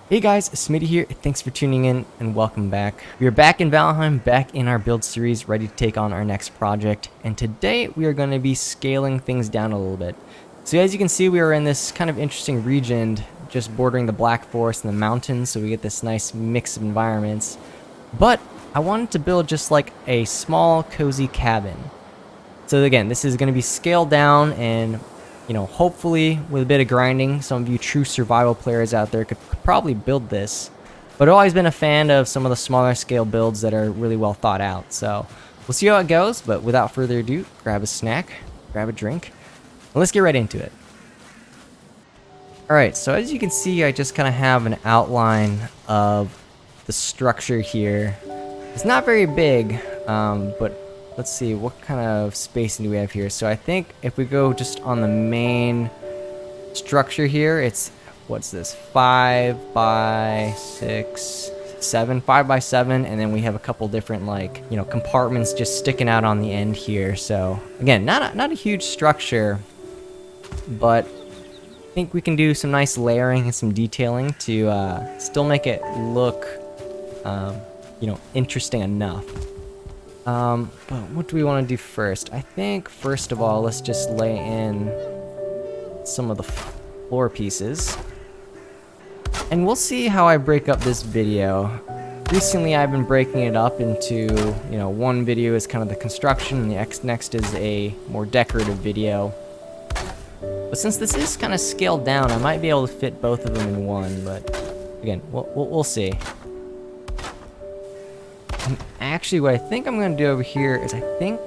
Hey guys, Smitty here. Thanks for tuning in and welcome back. We are back in Valheim, back in our build series, ready to take on our next project. And today we are going to be scaling things down a little bit. So as you can see, we are in this kind of interesting region, just bordering the Black Forest and the mountains, so we get this nice mix of environments. But I wanted to build just like a small, cozy cabin. So again, this is going to be scaled down and hopefully with a bit of grinding, some of you true survival players out there could probably build this. But I've always been a fan of some of the smaller scale builds that are really well thought out. So we'll see how it goes, but without further ado, grab a snack, grab a drink, and let's get right into it. Alright, so as you can see, I just kind of have an outline of the structure here. It's not very big, but let's see, what kind of spacing do we have here? So I think if we go just on the main structure here, it's, what's this, 5 by 6, 7, 5 by 7, and then we have a couple different compartments just sticking out on the end here. So again, not a huge structure, but I think we can do some nice layering and some detailing to still make it look interesting enough. But what do we want to do first? I think first of all, let's just lay in some of the floor pieces. And we'll see how I break up this video. Recently I've been breaking it up into, one video is kind of the construction and the next is a more decorative video. But since this is kind of scaled down, I might be able to fit both of them in one, but again, we'll see. And actually, what I think I'm going to do over here is I think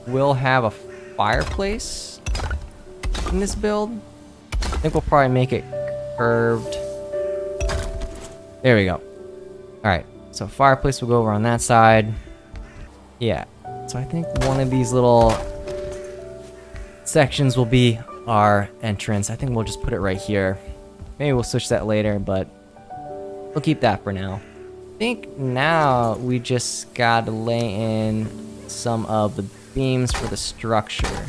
we'll have a fireplace in this build. I think we'll probably make it curved. There we go. Alright, so fireplace will go over on that side. Yeah, so I think one of these little sections will be our entrance. I think we'll just put it right here. Maybe we'll switch that later, but we'll keep that for now. I think now we just gotta lay in some of the beams for the structure.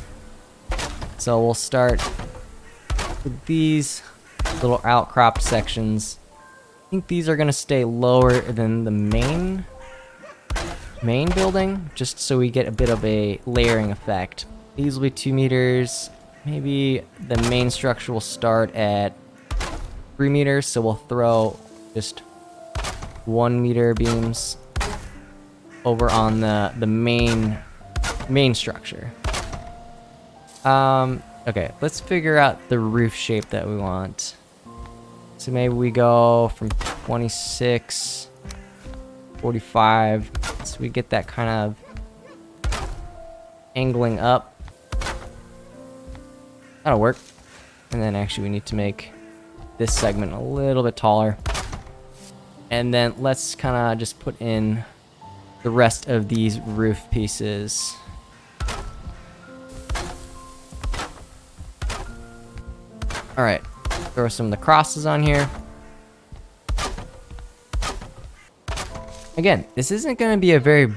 So we'll start with these little outcropped sections. I think these are gonna stay lower than the main building, just so we get a bit of a layering effect. These will be 2 meters. Maybe the main structure will start at 3 meters, so we'll throw just 1 meter beams over on the main structure. Okay, let's figure out the roof shape that we want. So maybe we go from 26, 45, so we get that kind of angling up. That'll work. And then actually we need to make this segment a little bit taller. And then let's kind of just put in the rest of these roof pieces. Alright, throw some of the crosses on here. Again, this isn't going to be a very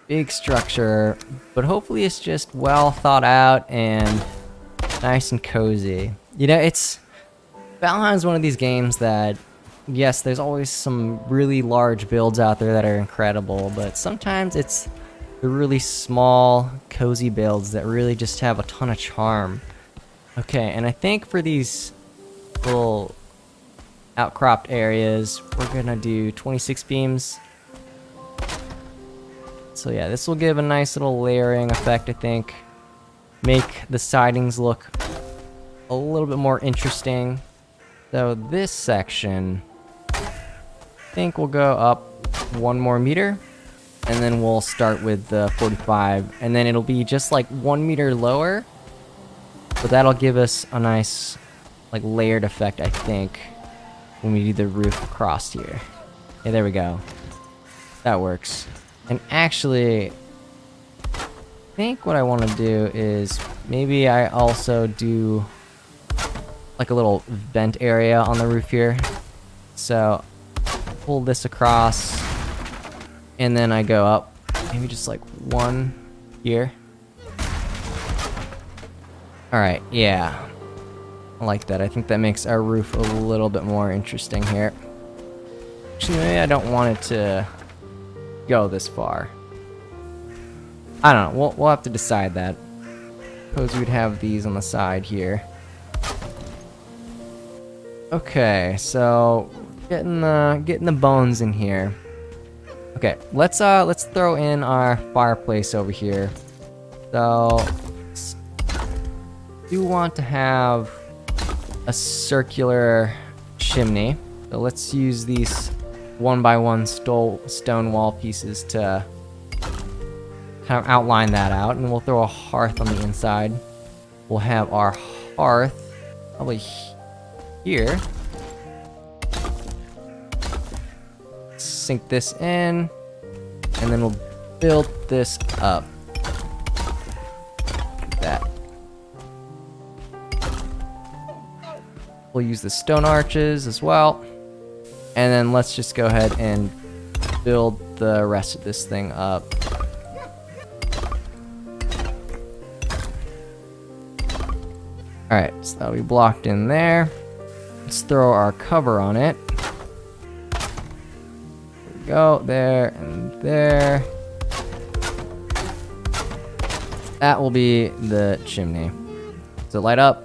big structure, but hopefully it's just well thought out and nice and cozy. Valheim's one of these games that, yes, there's always some really large builds out there that are incredible, but sometimes it's the really small, cozy builds that really just have a ton of charm. Okay, and I think for these little outcropped areas, we're gonna do 26 beams. So yeah, this will give a nice little layering effect, I think. Make the sidings look a little bit more interesting. So this section, I think we'll go up 1 more meter, and then we'll start with the 45, and then it'll be just like 1 meter lower, but that'll give us a nice layered effect, I think, when we do the roof across here. Yeah, there we go. That works. And actually, I think what I want to do is maybe I also do a little vent area on the roof here. So pull this across, and then I go up, maybe just 1 here. Alright, yeah. I like that. I think that makes our roof a little bit more interesting here. Actually, maybe I don't want it to go this far. I don't know. We'll have to decide that. Suppose we'd have these on the side here. Okay, so getting the bones in here. Okay, let's throw in our fireplace over here. So do want to have a circular chimney. So let's use these 1x1 stone wall pieces to kind of outline that out, and we'll throw a hearth on the inside. We'll have our hearth probably here. Sink this in, and then we'll build this up. Like that. We'll use the stone arches as well. And then let's just go ahead and build the rest of this thing up. Alright, so that'll be blocked in there. Let's throw our cover on it. There we go, there and there. That will be the chimney. Does it light up?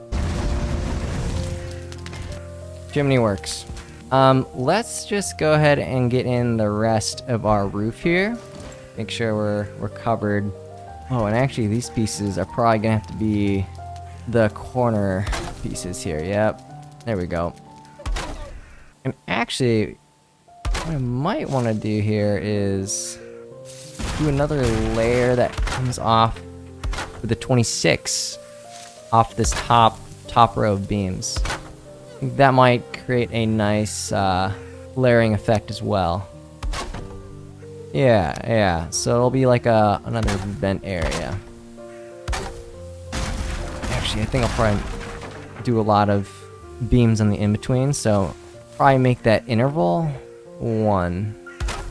Chimney works. Let's just go ahead and get in the rest of our roof here. Make sure we're covered. Oh, and actually these pieces are probably gonna have to be the corner pieces here. Yep, there we go. And actually, what I might want to do here is do another layer that comes off with the 26 off this top row of beams. I think that might create a nice layering effect as well. Yeah, so it'll be like another vent area. Actually, I think I'll probably do a lot of beams on the in-between, so probably make that interval 1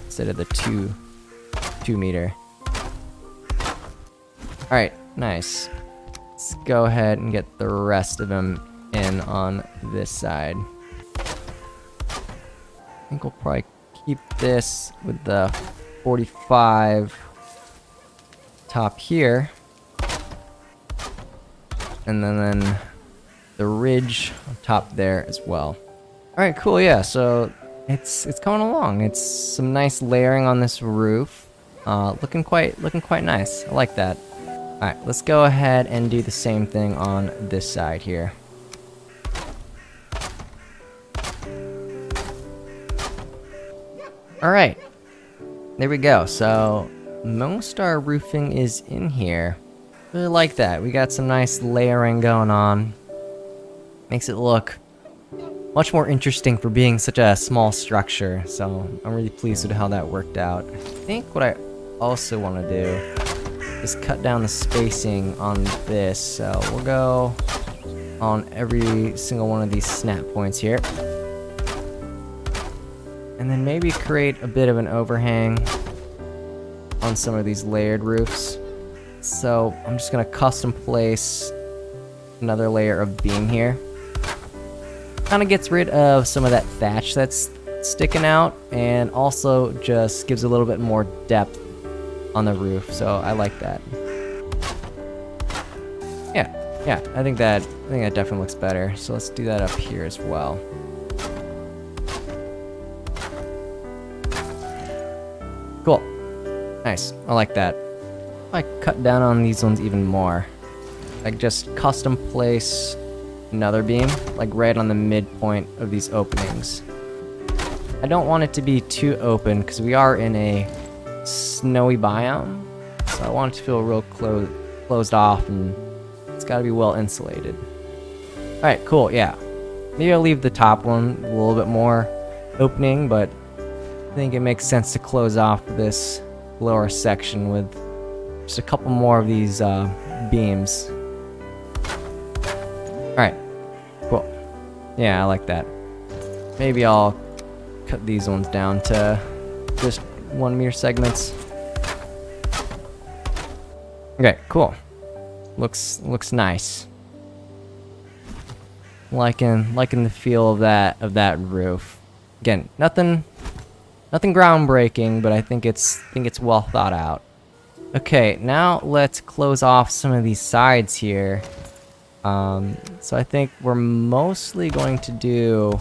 instead of the 2 meter. Alright, nice. Let's go ahead and get the rest of them in on this side. I think we'll probably keep this with the 45 top here. And then the ridge on top there as well. Alright, cool, yeah, so it's coming along. It's some nice layering on this roof. Looking quite nice. I like that. Alright, let's go ahead and do the same thing on this side here. Alright, there we go. So most our roofing is in here. Really like that. We got some nice layering going on. Makes it look much more interesting for being such a small structure. So I'm really pleased with how that worked out. I think what I also want to do is cut down the spacing on this. So we'll go on every single one of these snap points here. And then maybe create a bit of an overhang on some of these layered roofs. So I'm just gonna custom place another layer of beam here. Kind of gets rid of some of that thatch that's sticking out, and also just gives a little bit more depth on the roof. So I like that. Yeah, I think that definitely looks better. So let's do that up here as well. Cool. Nice. I like that. I cut down on these ones even more. Like just custom place another beam, like right on the midpoint of these openings. I don't want it to be too open because we are in a snowy biome, so I want it to feel real closed off, and it's got to be well insulated. All right, cool. Yeah, maybe I'll leave the top one a little bit more opening, but I think it makes sense to close off this lower section with just a couple more of these beams. Alright, cool. Yeah, I like that. Maybe I'll cut these ones down to just 1 meter segments. Okay, cool. Looks nice. Liking the feel of that roof. Again, nothing groundbreaking, but I think it's well thought out. Okay, now let's close off some of these sides here. So I think we're mostly going to do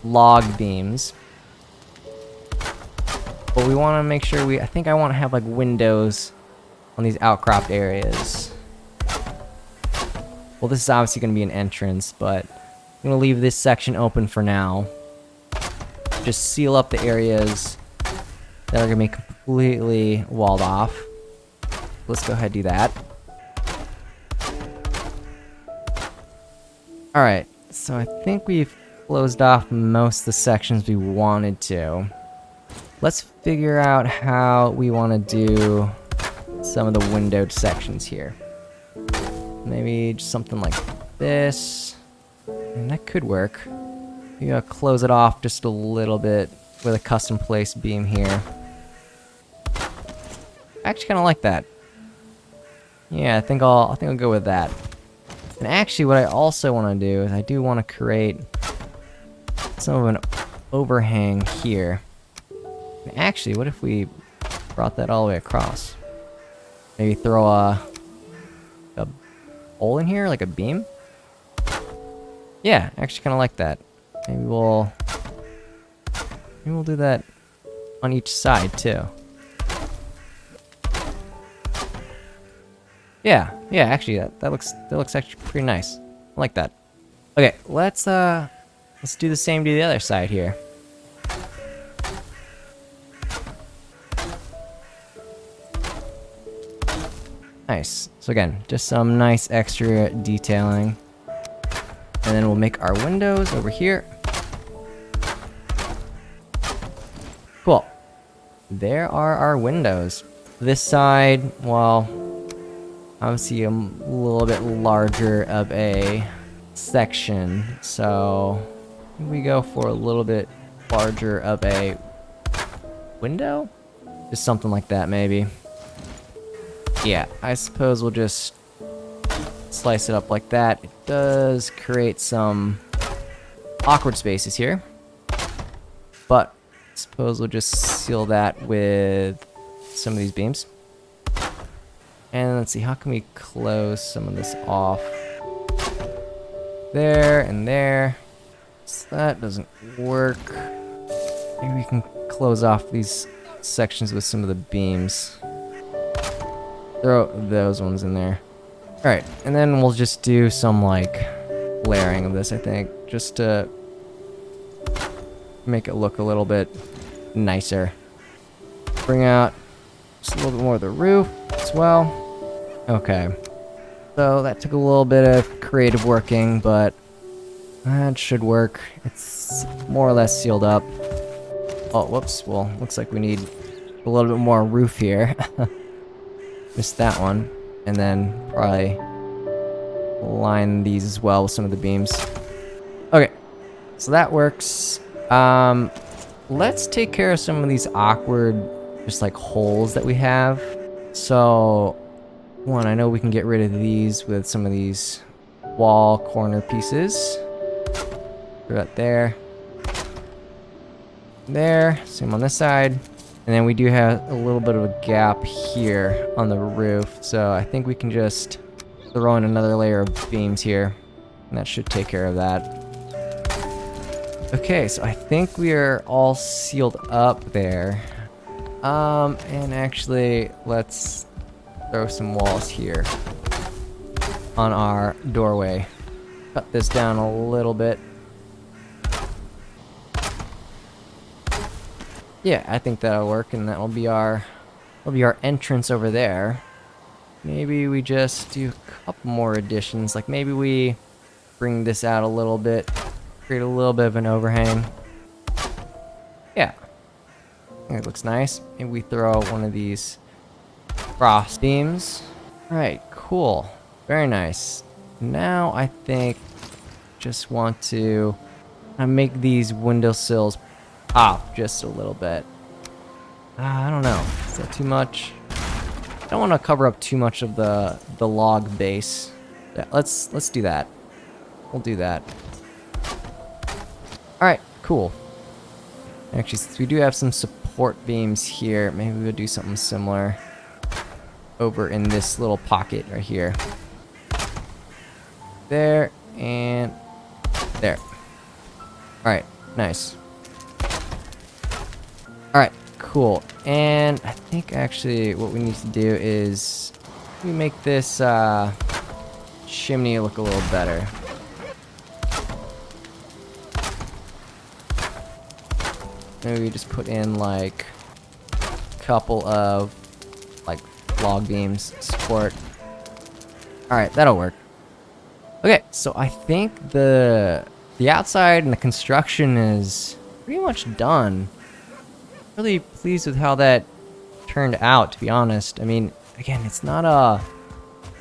log beams. But we want to make sure I think I want to have like windows on these outcropped areas. Well, this is obviously going to be an entrance, but I'm going to leave this section open for now. Just seal up the areas that are going to be completely walled off. Let's go ahead and do that. Alright, so I think we've closed off most of the sections we wanted to. Let's figure out how we want to do some of the windowed sections here. Maybe just something like this. And that could work. Maybe I'll close it off just a little bit with a custom placed beam here. I actually kind of like that. Yeah, I think I'll go with that. And actually, what I also want to do is I do want to create some of an overhang here. And actually, what if we brought that all the way across? Maybe throw a hole in here, like a beam? Yeah, actually kind of like that. Maybe we'll do that on each side too. Yeah, actually that looks actually pretty nice. I like that. Okay, let's do the same to the other side here. Nice. So again, just some nice extra detailing. And then we'll make our windows over here. Cool. There are our windows. This side, well, obviously a little bit larger of a section, so we go for a little bit larger of a window? Just something like that, maybe. Yeah, I suppose we'll just slice it up like that. It does create some awkward spaces here, but I suppose we'll just seal that with some of these beams. And let's see, how can we close some of this off? There and there. So that doesn't work. Maybe we can close off these sections with some of the beams. Throw those ones in there. Alright, and then we'll just do some, like, layering of this, I think. Just to make it look a little bit nicer. Bring out just a little bit more of the roof as well. Okay. So that took a little bit of creative working, but that should work. It's more or less sealed up. Oh, whoops. Well, looks like we need a little bit more roof here. Missed that one. And then probably line these as well with some of the beams. Okay. So that works. Let's take care of some of these awkward, just like holes that we have. So, one, I know we can get rid of these with some of these wall corner pieces. Throw that there. There. Same on this side. And then we do have a little bit of a gap here on the roof. So I think we can just throw in another layer of beams here. And that should take care of that. Okay, so I think we are all sealed up there. And actually, let's throw some walls here on our doorway. Cut this down a little bit. Yeah, I think that'll work, and that'll be our entrance over there. Maybe we just do a couple more additions, like maybe we bring this out a little bit, create a little bit of an overhang. Yeah, I think it looks nice. Maybe we throw one of these cross beams. All right, cool, very nice. Now I think just want to make these windowsills pop just a little bit. I don't know. Is that too much? I don't want to cover up too much of the log base. Yeah, let's do that. We'll do that. Alright, cool. Actually, since we do have some support beams here, maybe we'll do something similar over in this little pocket right here. There, and there. Alright, nice. Alright, cool. And I think actually what we need to do is we make this chimney look a little better. Maybe we just put in like a couple of like log beams support. Alright, that'll work. Okay, so I think the outside and the construction is pretty much done. Really pleased with how that turned out, to be honest. I mean, again, it's not a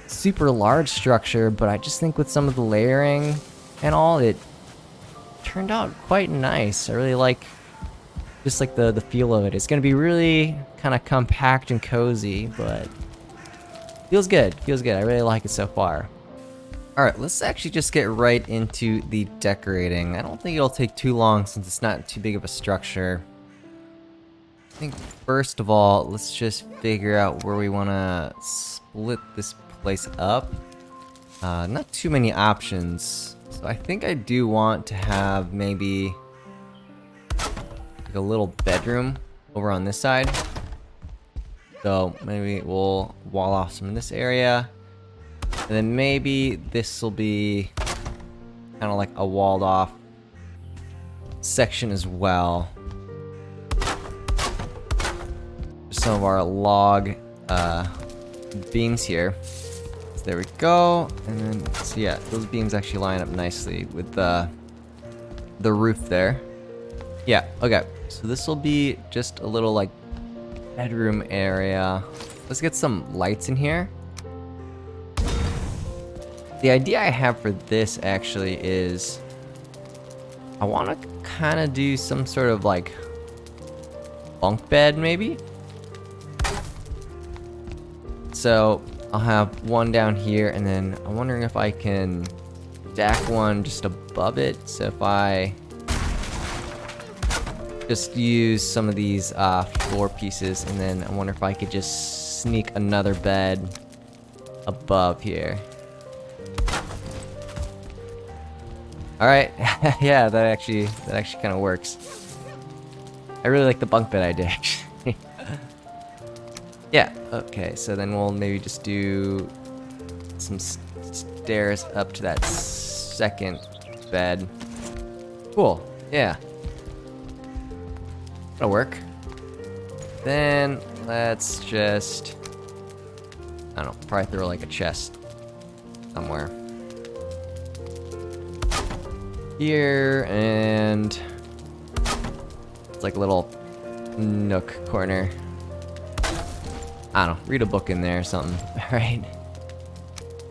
super large structure, but I just think with some of the layering and all, it turned out quite nice. I really like just like the feel of it. It's gonna be really kind of compact and cozy, but feels good. Feels good. I really like it so far. Alright, let's actually just get right into the decorating. I don't think it'll take too long since it's not too big of a structure. I think first of all, let's just figure out where we want to split this place up. Not too many options. So I think I do want to have maybe like a little bedroom over on this side. So maybe we'll wall off some in this area. And then maybe this will be kind of like a walled off section as well. Some of our log beams here. So there we go. And then, so yeah, those beams actually line up nicely with the roof there. Yeah, okay. So this will be just a little like bedroom area. Let's get some lights in here. The idea I have for this actually is I want to kind of do some sort of like bunk bed maybe. So I'll have one down here, and then I'm wondering if I can stack one just above it. So if I just use some of these floor pieces, and then I wonder if I could just sneak another bed above here. All right, yeah, that actually kind of works. I really like the bunk bed idea, actually. Yeah, okay, so then we'll maybe just do some stairs up to that second bed. Cool, yeah. That'll work. Then let's just, I don't know, probably throw like a chest somewhere. Here, and it's like a little nook corner. I don't know, read a book in there or something. Alright.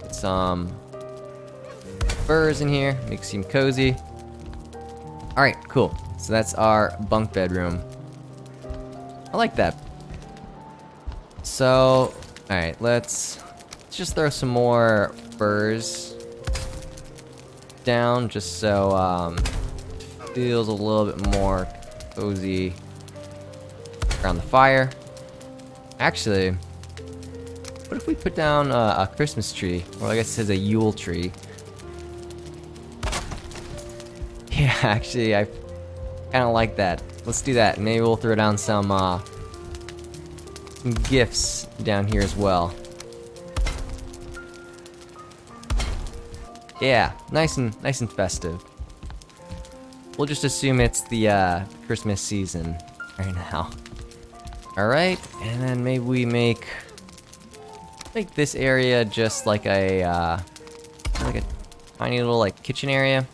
Get some furs in here, make it seem cozy. Alright, cool. So that's our bunk bedroom. I like that. So, alright, let's just throw some more furs down just so feels a little bit more cozy around the fire. Actually, what if we put down a Christmas tree? Or I guess it says a Yule tree. Yeah, actually, I kind of like that. Let's do that. Maybe we'll throw down some gifts down here as well. Yeah, nice and festive. We'll just assume it's the Christmas season right now. All right, and then maybe we make this area just like a tiny little like kitchen area.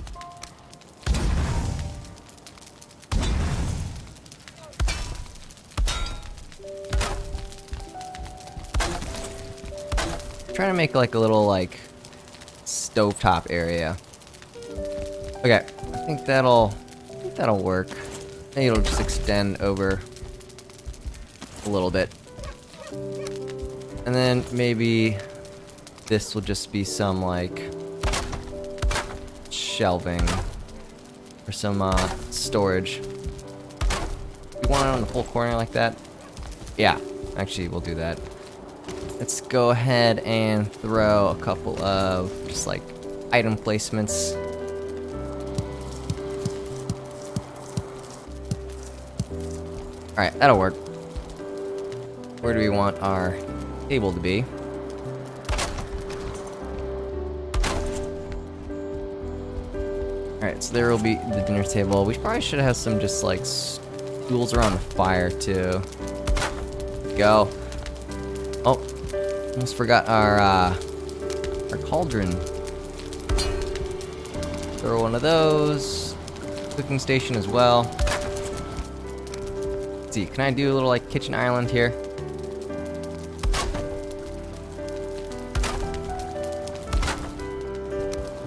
Trying to make like a little like stovetop area. Okay, I think that'll work. I think it'll just extend over a little bit. And then maybe this will just be some like shelving for some storage. You want it on the full corner like that? Yeah, actually we'll do that. Let's go ahead and throw a couple of just like item placements. Alright, that'll work. Where do we want our table to be? Alright, so there will be the dinner table. We probably should have some just like stools around the fire too. Go. Oh, almost forgot our cauldron. Throw one of those. Cooking station as well. Let's see, can I do a little like kitchen island here?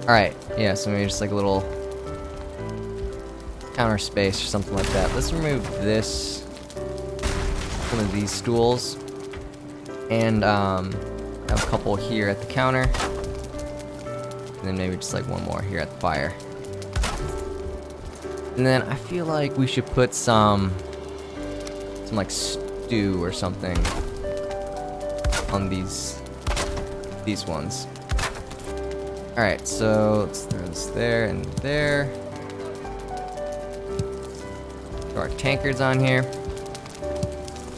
Alright, yeah, so maybe just like a little counter space or something like that. Let's remove this, one of these stools, and have a couple here at the counter, and then maybe just like one more here at the fire. And then I feel like we should put some like stew or something on these ones. Alright, so let's throw this there and there. Throw our tankards on here.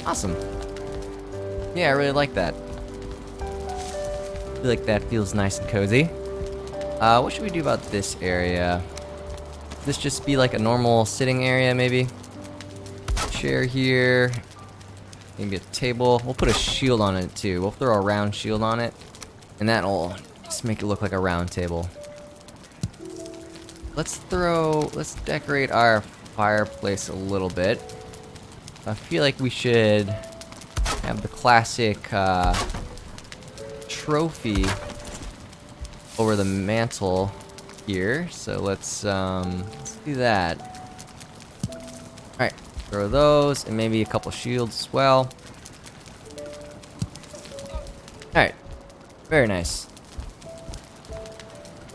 Awesome. Yeah, I really like that. I feel like that feels nice and cozy. What should we do about this area? This just be like a normal sitting area, maybe? Chair here. Maybe a table. We'll put a shield on it too. We'll throw a round shield on it. And that'll just make it look like a round table. Let's decorate our fireplace a little bit. I feel like we should have the classic trophy over the mantle here. So let's do that. Alright, throw those and maybe a couple shields as well. Alright, very nice.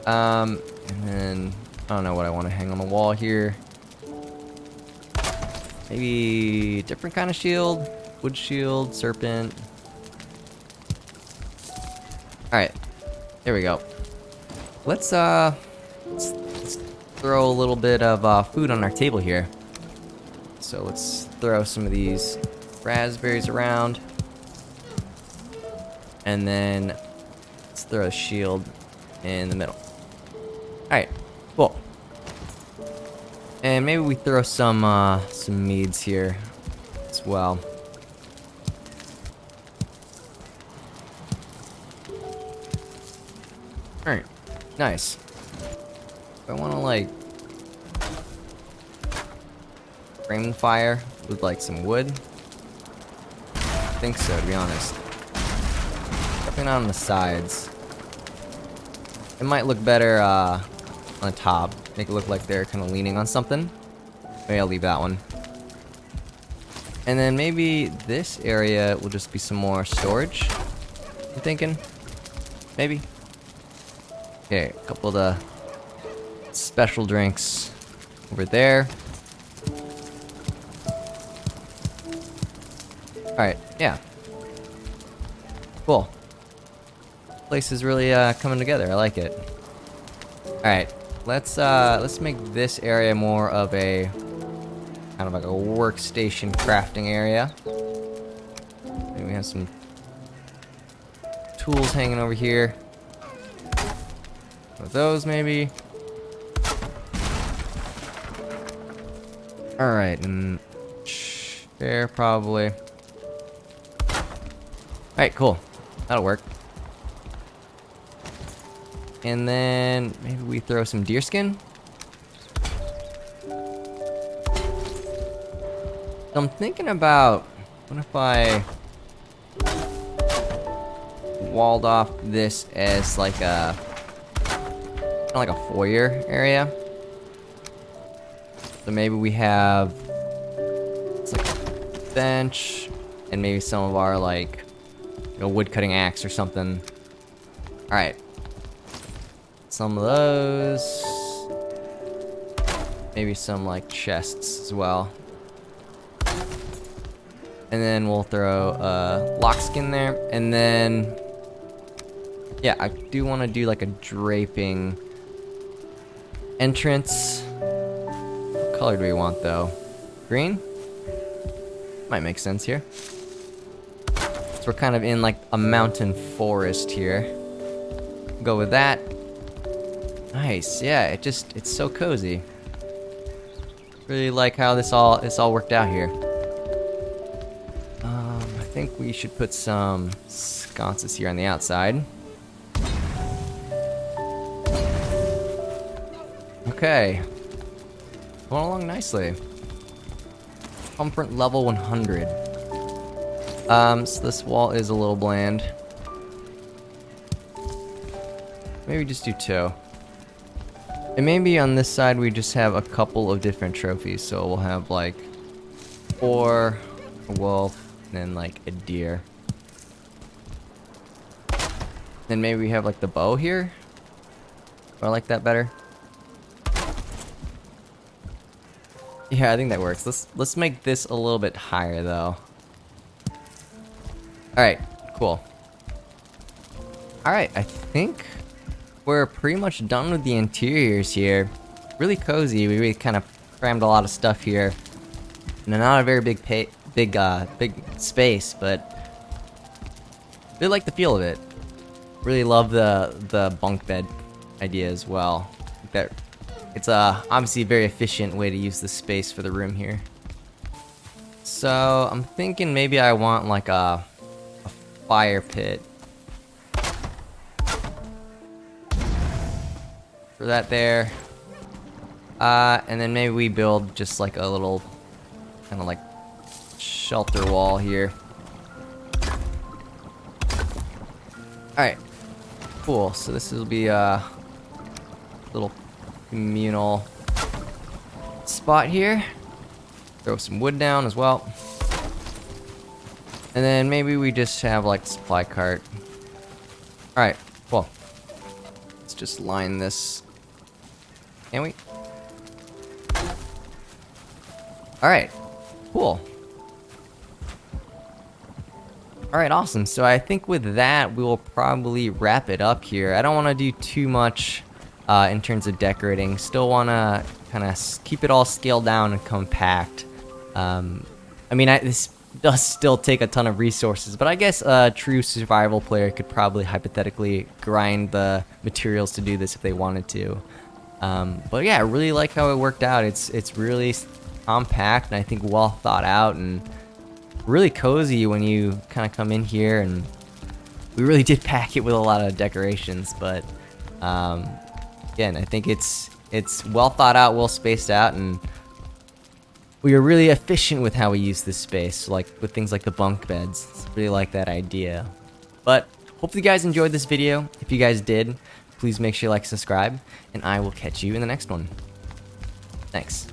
And then I don't know what I want to hang on the wall here. Maybe a different kind of shield, wood shield, serpent. Alright, there we go. Let's throw a little bit of food on our table here. So let's throw some of these raspberries around. And then let's throw a shield in the middle. Alright, cool. And maybe we throw some meads here as well. Alright, nice. I want to like frame the fire with like some wood. I think so, to be honest. Definitely not on the sides. It might look better on the top. Make it look like they're kind of leaning on something. Maybe I'll leave that one. And then maybe this area will just be some more storage. I'm thinking. Maybe. Okay, a couple of the special drinks over there. Alright, yeah. Cool. Place is really coming together. I like it. Alright, let's make this area more of a kind of like a workstation crafting area. Maybe we have some tools hanging over here. With those maybe. Alright, and chair probably. Alright, cool. That'll work. And then maybe we throw some deer skin. So I'm thinking about, what if I walled off this as like a kind of like a foyer area. So maybe we have it's like a bench and maybe some of our like wood cutting axe or something. All right. Some of those. maybe some like chests as well. And then we'll throw a lock skin there. And then, yeah, I do want to do like a draping entrance. What color do we want though? Green? Might make sense here. So we're kind of in like a mountain forest here. Go with that. Nice, yeah, it's so cozy. Really like how this all worked out here. I think we should put some sconces here on the outside. Okay. Going along nicely. Comfort level 100. So this wall is a little bland. Maybe just do 2. And maybe on this side we just have a couple of different trophies. So we'll have like 4, a wolf, and then like a deer. Then maybe we have like the bow here. I like that better. Yeah, I think that works. Let's make this a little bit higher though. Alright, cool. Alright, I think we're pretty much done with the interiors here. Really cozy. We really kind of crammed a lot of stuff here. And not a very big big space, but really like the feel of it. Really love the bunk bed idea as well. That it's obviously a very efficient way to use the space for the room here. So I'm thinking maybe I want like a fire pit for that there. And then maybe we build just like a little kind of like shelter wall here. Alright, cool. So this will be a little communal spot here. Throw some wood down as well. And then maybe we just have like a supply cart. Alright, cool. Let's just line this. Can we? Alright, cool. Alright, awesome. So I think with that, we will probably wrap it up here. I don't want to do too much in terms of decorating. Still want to kind of keep it all scaled down and compact. I mean, this does still take a ton of resources, but I guess a true survival player could probably hypothetically grind the materials to do this if they wanted to. But yeah, I really like how it worked out. It's really compact and I think well thought out and really cozy when you kind of come in here, and we really did pack it with a lot of decorations, but again, I think it's well thought out, well spaced out, and we are really efficient with how we use this space, like with things like the bunk beds. Really like that idea. But hopefully you guys enjoyed this video. If you guys did, please make sure you like, subscribe, and I will catch you in the next one. Thanks.